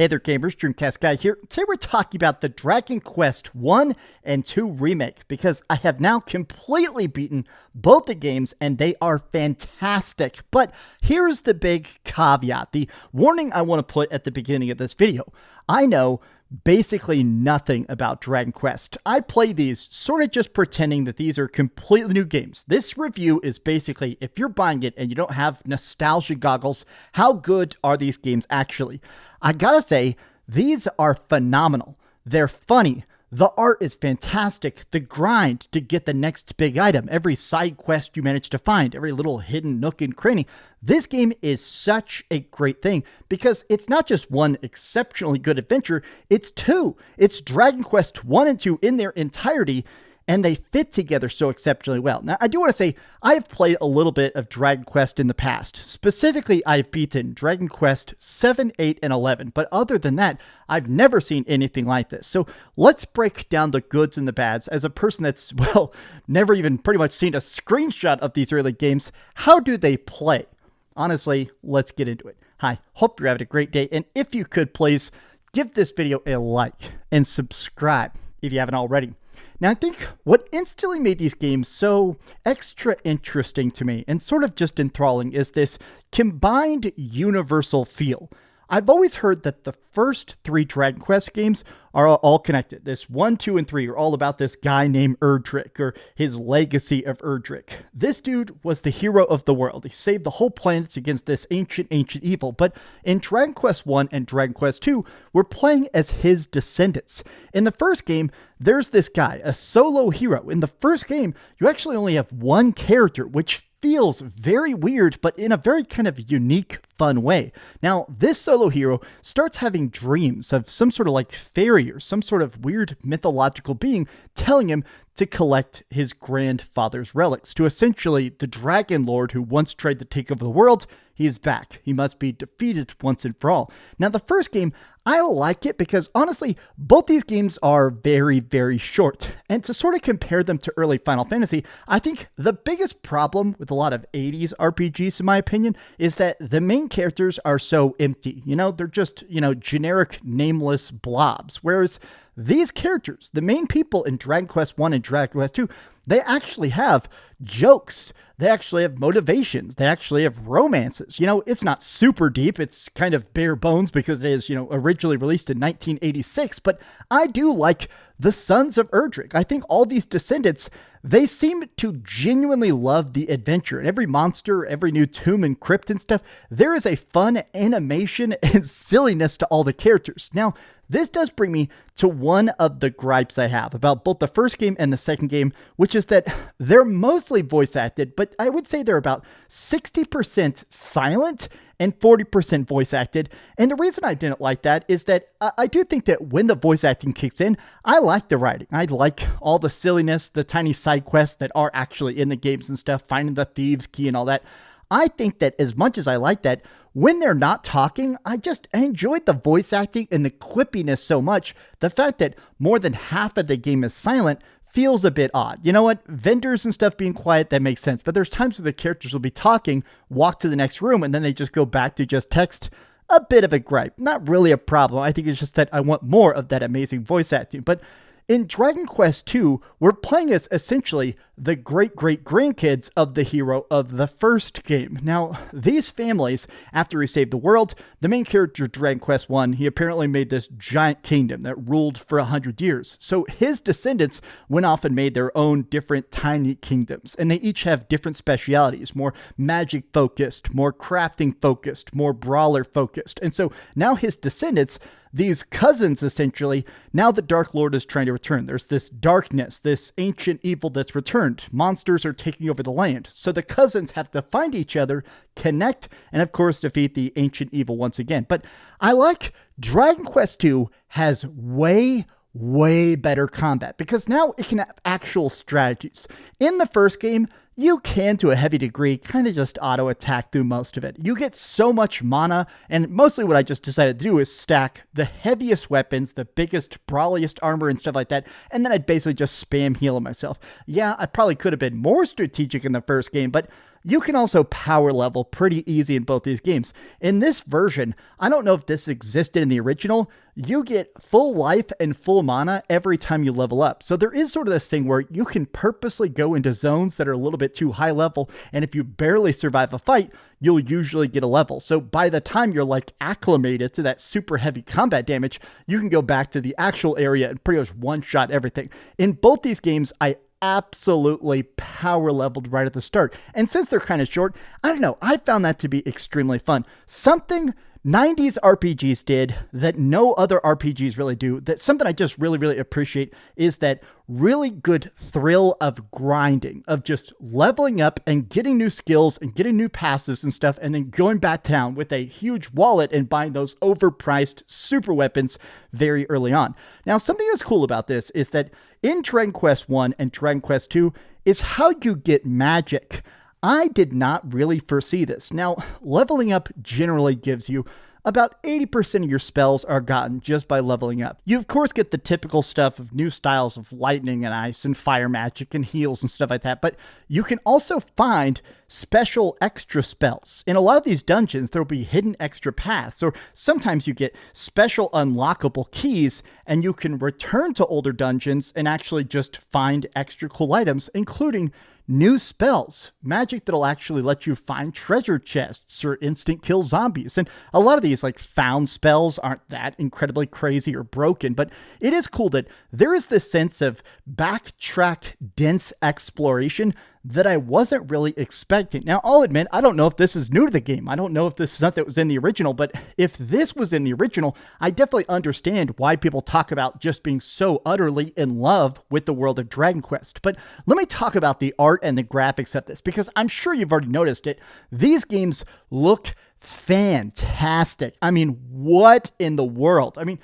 Hey there gamers, DreamcastGuy here. Today we're talking about the Dragon Quest 1 and 2 Remake because I have now completely beaten both the games and they are fantastic. But here's the big caveat, the warning I want to put at the beginning of this video. I know basically nothing about Dragon Quest. I play these sort of just pretending that these are completely new games. This review is basically, if you're buying it and you don't have nostalgia goggles, how good are these games actually? I gotta say, these are phenomenal. They're funny. The art is fantastic. The grind to get the next big item, every side quest you manage to find, every little hidden nook and cranny. This game is such a great thing because it's not just one exceptionally good adventure, it's two. It's Dragon Quest 1 and 2 in their entirety, and they fit together so exceptionally well. Now, I do want to say, I have played a little bit of Dragon Quest in the past. Specifically, I've beaten Dragon Quest 7, 8, and 11. But other than that, I've never seen anything like this. So let's break down the goods and the bads. As a person that's, well, never even pretty much seen a screenshot of these early games, how do they play? Honestly, let's get into it. Hi, hope you're having a great day. And if you could, please give this video a like and subscribe if you haven't already. Now, I think what instantly made these games so extra interesting to me and sort of just enthralling is this combined universal feel. I've always heard that the first three Dragon Quest games are all connected. This 1, 2, and 3 are all about this guy named Erdrick, or his legacy of Erdrick. This dude was the hero of the world. He saved the whole planet against this ancient evil. But in Dragon Quest 1 and Dragon Quest 2, we're playing as his descendants. In the first game, there's this guy, a solo hero. In the first game, you actually only have one character, which feels very weird, but in a very kind of unique, fun way. Now, this solo hero starts having dreams of some sort of like fairy or some sort of weird mythological being telling him to collect his grandfather's relics, to essentially the Dragon Lord who once tried to take over the world. He is back. He must be defeated once and for all. Now, the first game, I like it because honestly, both these games are very, very short. And to sort of compare them to early Final Fantasy, I think the biggest problem with a lot of 80s RPGs, in my opinion, is that the main characters are so empty. You know, they're just, generic nameless blobs. Whereas these characters, the main people in Dragon Quest 1 and Dragon Quest 2, they actually have jokes. They actually have motivations. They actually have romances. It's not super deep. It's kind of bare bones because it is, originally released in 1986. But I do like the Sons of Erdrick. I think all these descendants, they seem to genuinely love the adventure. And every monster, every new tomb and crypt and stuff, there is a fun animation and silliness to all the characters. Now, this does bring me to one of the gripes I have about both the first game and the second game, which is that they're mostly voice acted, but I would say they're about 60% silent and 40% voice acted. And the reason I didn't like that is that I do think that when the voice acting kicks in, I like the writing. I like all the silliness, the tiny side quests that are actually in the games and stuff, finding the thieves' key and all that. I think that as much as I like that, when they're not talking, I enjoyed the voice acting and the quippiness so much. The fact that more than half of the game is silent feels a bit odd. You know what? Vendors and stuff being quiet, that makes sense. But there's times where the characters will be talking, walk to the next room, and then they just go back to just text. A bit of a gripe. Not really a problem. I think it's just that I want more of that amazing voice acting. But in Dragon Quest 2, we're playing as essentially the great-great-grandkids of the hero of the first game. Now, these families, after he saved the world, the main character of Dragon Quest 1, he apparently made this giant kingdom that ruled for 100 years. So his descendants went off and made their own different tiny kingdoms, and they each have different specialities, more magic-focused, more crafting-focused, more brawler-focused. And so now his descendants, these cousins, essentially, now the Dark Lord is trying to return. There's this darkness, this ancient evil that's returned. Monsters are taking over the land. So the cousins have to find each other, connect, and of course defeat the ancient evil once again. But I like Dragon Quest 2 has way better combat because now it can have actual strategies. In the first game, you can, to a heavy degree, kind of just auto-attack through most of it. You get so much mana, and mostly what I just decided to do is stack the heaviest weapons, the biggest, brawliest armor and stuff like that, and then I'd basically just spam healing myself. Yeah, I probably could have been more strategic in the first game, but you can also power level pretty easy in both these games. In this version, I don't know if this existed in the original, you get full life and full mana every time you level up. So there is sort of this thing where you can purposely go into zones that are a little bit too high level, and if you barely survive a fight, you'll usually get a level. So by the time you're like acclimated to that super heavy combat damage, you can go back to the actual area and pretty much one-shot everything. In both these games, I absolutely power leveled right at the start. And since they're kind of short, I don't know, I found that to be extremely fun. Something 90s RPGs did that no other RPGs really do, that something I just really appreciate, is that really good thrill of grinding, of just leveling up and getting new skills and getting new passives and stuff, and then going back down with a huge wallet and buying those overpriced super weapons very early on. Now, something that's cool about this is that in Dragon Quest 1 and Dragon Quest 2 is how you get magic. I did not really foresee this. Now, leveling up generally gives you about 80% of your spells are gotten just by leveling up. You, of course, get the typical stuff of new styles of lightning and ice and fire magic and heals and stuff like that, but you can also find special extra spells. In a lot of these dungeons, there will be hidden extra paths, or sometimes you get special unlockable keys, and you can return to older dungeons and actually just find extra cool items, including new spells, magic that'll actually let you find treasure chests or instant kill zombies. And a lot of these like found spells aren't that incredibly crazy or broken, but it is cool that there is this sense of backtrack dense exploration that I wasn't really expecting. Now, I'll admit, I don't know if this is new to the game. I don't know if this is something that was in the original, but if this was in the original, I definitely understand why people talk about just being so utterly in love with the world of Dragon Quest. But let me talk about the art and the graphics of this, because I'm sure you've already noticed it. These games look fantastic. I mean, what in the world? I mean,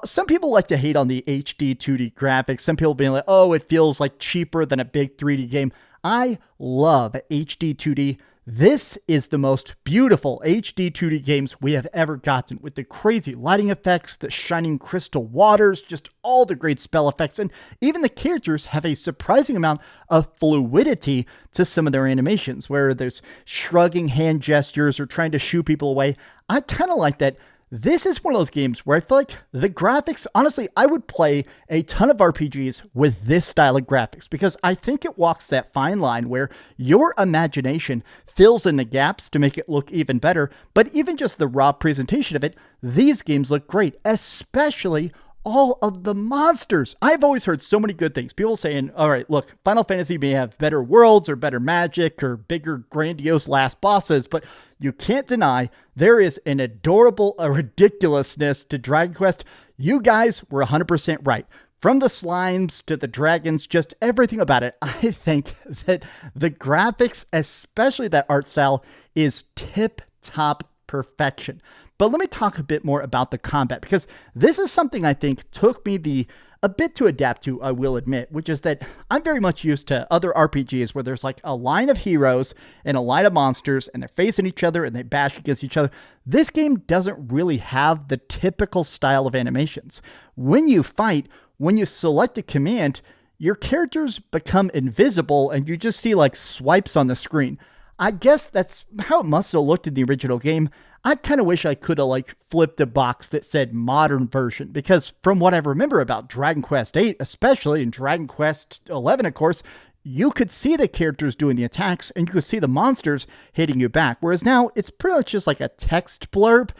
some people like to hate on the HD-2D graphics. Some people being like, oh, it feels like cheaper than a big 3D game. I love HD-2D. This is the most beautiful HD-2D games we have ever gotten, with the crazy lighting effects, the shining crystal waters, just all the great spell effects, and even the characters have a surprising amount of fluidity to some of their animations, where there's shrugging hand gestures or trying to shoo people away. I kind of like that. This is one of those games where I feel like the graphics, honestly, I would play a ton of RPGs with this style of graphics, because I think it walks that fine line where your imagination fills in the gaps to make it look even better. But even just the raw presentation of it, these games look great, especially all of the monsters. I've always heard so many good things. People saying, all right, look, Final Fantasy may have better worlds or better magic or bigger, grandiose last bosses, but you can't deny there is an adorable ridiculousness to Dragon Quest. You guys were 100% right. From the slimes to the dragons, just everything about it. I think that the graphics, especially that art style, is tip-top perfection. But let me talk a bit more about the combat, because this is something I think took me a bit to adapt to, I will admit, which is that I'm very much used to other RPGs where there's like a line of heroes and a line of monsters, and they're facing each other and they bash against each other. This game doesn't really have the typical style of animations. When you fight, when you select a command, your characters become invisible and you just see like swipes on the screen. I guess that's how it must have looked in the original game. I kind of wish I could have like flipped a box that said modern version, because from what I remember about Dragon Quest 8, especially in Dragon Quest 11, of course, you could see the characters doing the attacks and you could see the monsters hitting you back. Whereas now it's pretty much just like a text blurb.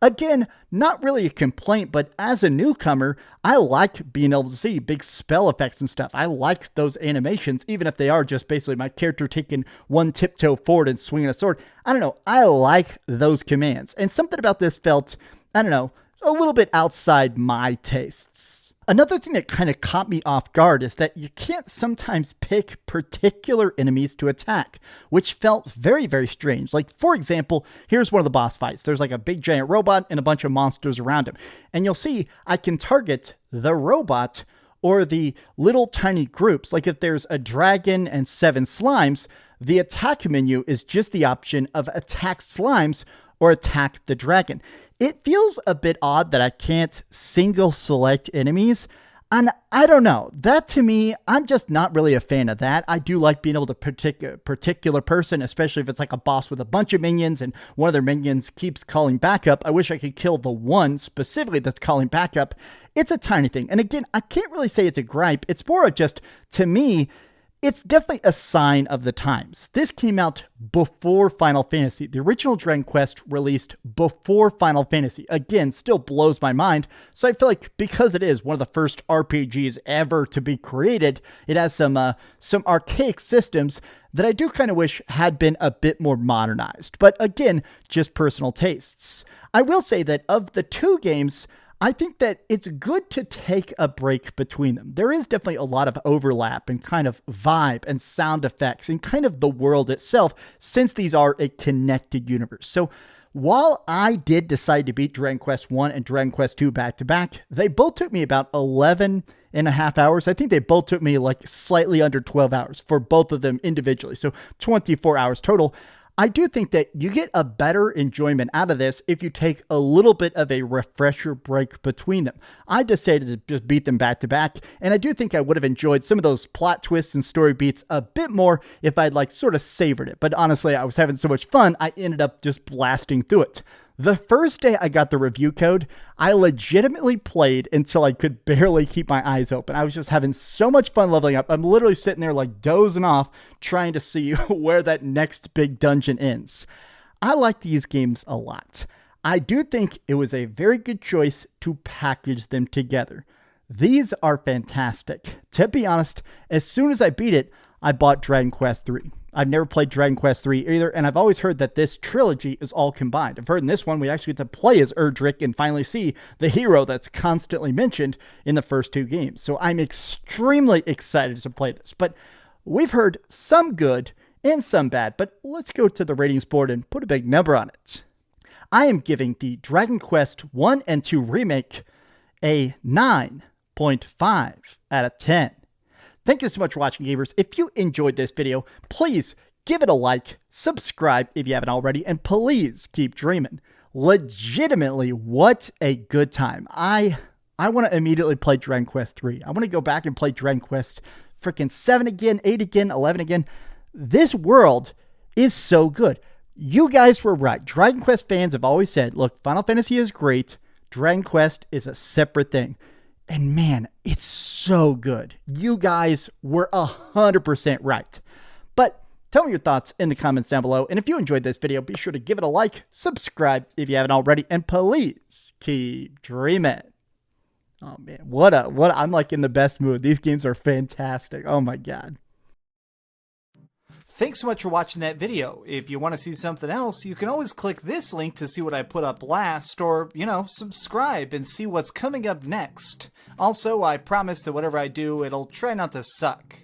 Again, not really a complaint, but as a newcomer, I like being able to see big spell effects and stuff. I like those animations, even if they are just basically my character taking one tiptoe forward and swinging a sword. I don't know. I like those commands. And something about this felt, I don't know, a little bit outside my tastes. Another thing that kind of caught me off guard is that you can't sometimes pick particular enemies to attack, which felt very strange. Like, for example, here's one of the boss fights. There's like a big giant robot and a bunch of monsters around him. And you'll see I can target the robot or the little tiny groups. Like if there's a dragon and 7 slimes, the attack menu is just the option of attack slimes or attack the dragon. It feels a bit odd that I can't single select enemies. And I don't know. That to me, I'm just not really a fan of that. I do like being able to pick a particular person, especially if it's like a boss with a bunch of minions and one of their minions keeps calling backup. I wish I could kill the one specifically that's calling backup. It's a tiny thing. And again, I can't really say it's a gripe. It's more of just, to me, it's definitely a sign of the times. This came out before Final Fantasy. The original Dragon Quest released before Final Fantasy. Again, still blows my mind. So I feel like because it is one of the first RPGs ever to be created, it has some archaic systems that I do kind of wish had been a bit more modernized. But again, just personal tastes. I will say that of the two games, I think that it's good to take a break between them. There is definitely a lot of overlap and kind of vibe and sound effects and kind of the world itself, since these are a connected universe. So while I did decide to beat Dragon Quest 1 and Dragon Quest 2 back to back, they both took me about 11 and a half hours. I think they both took me like slightly under 12 hours for both of them individually. So 24 hours total. I do think that you get a better enjoyment out of this if you take a little bit of a refresher break between them. I decided to just beat them back to back, and I do think I would have enjoyed some of those plot twists and story beats a bit more if I'd like sort of savored it. But honestly, I was having so much fun, I ended up just blasting through it. The first day I got the review code, I legitimately played until I could barely keep my eyes open. I was just having so much fun leveling up. I'm literally sitting there like dozing off, trying to see where that next big dungeon ends. I like these games a lot. I do think it was a very good choice to package them together. These are fantastic. To be honest, as soon as I beat it, I bought Dragon Quest 3. I've never played Dragon Quest 3 either, and I've always heard that this trilogy is all combined. I've heard in this one we actually get to play as Erdrick and finally see the hero that's constantly mentioned in the first two games. So I'm extremely excited to play this. But we've heard some good and some bad, but let's go to the ratings board and put a big number on it. I am giving the Dragon Quest 1 and 2 Remake a 9.5 out of 10. Thank you so much for watching, gamers. If you enjoyed this video, please give it a like, subscribe if you haven't already, and please keep dreaming. Legitimately, what a good time. I want to immediately play Dragon Quest 3. I want to go back and play Dragon Quest freaking 7 again, 8 again, 11 again. This world is so good. You guys were right. Dragon Quest fans have always said, look, Final Fantasy is great. Dragon Quest is a separate thing. And man, it's so good. You guys were 100% right. But tell me your thoughts in the comments down below. And if you enjoyed this video, be sure to give it a like, subscribe if you haven't already, and please keep dreaming. Oh man, I'm like in the best mood. These games are fantastic. Oh my God. Thanks so much for watching that video. If you want to see something else, you can always click this link to see what I put up last, or, subscribe and see what's coming up next. Also, I promise that whatever I do, it'll try not to suck.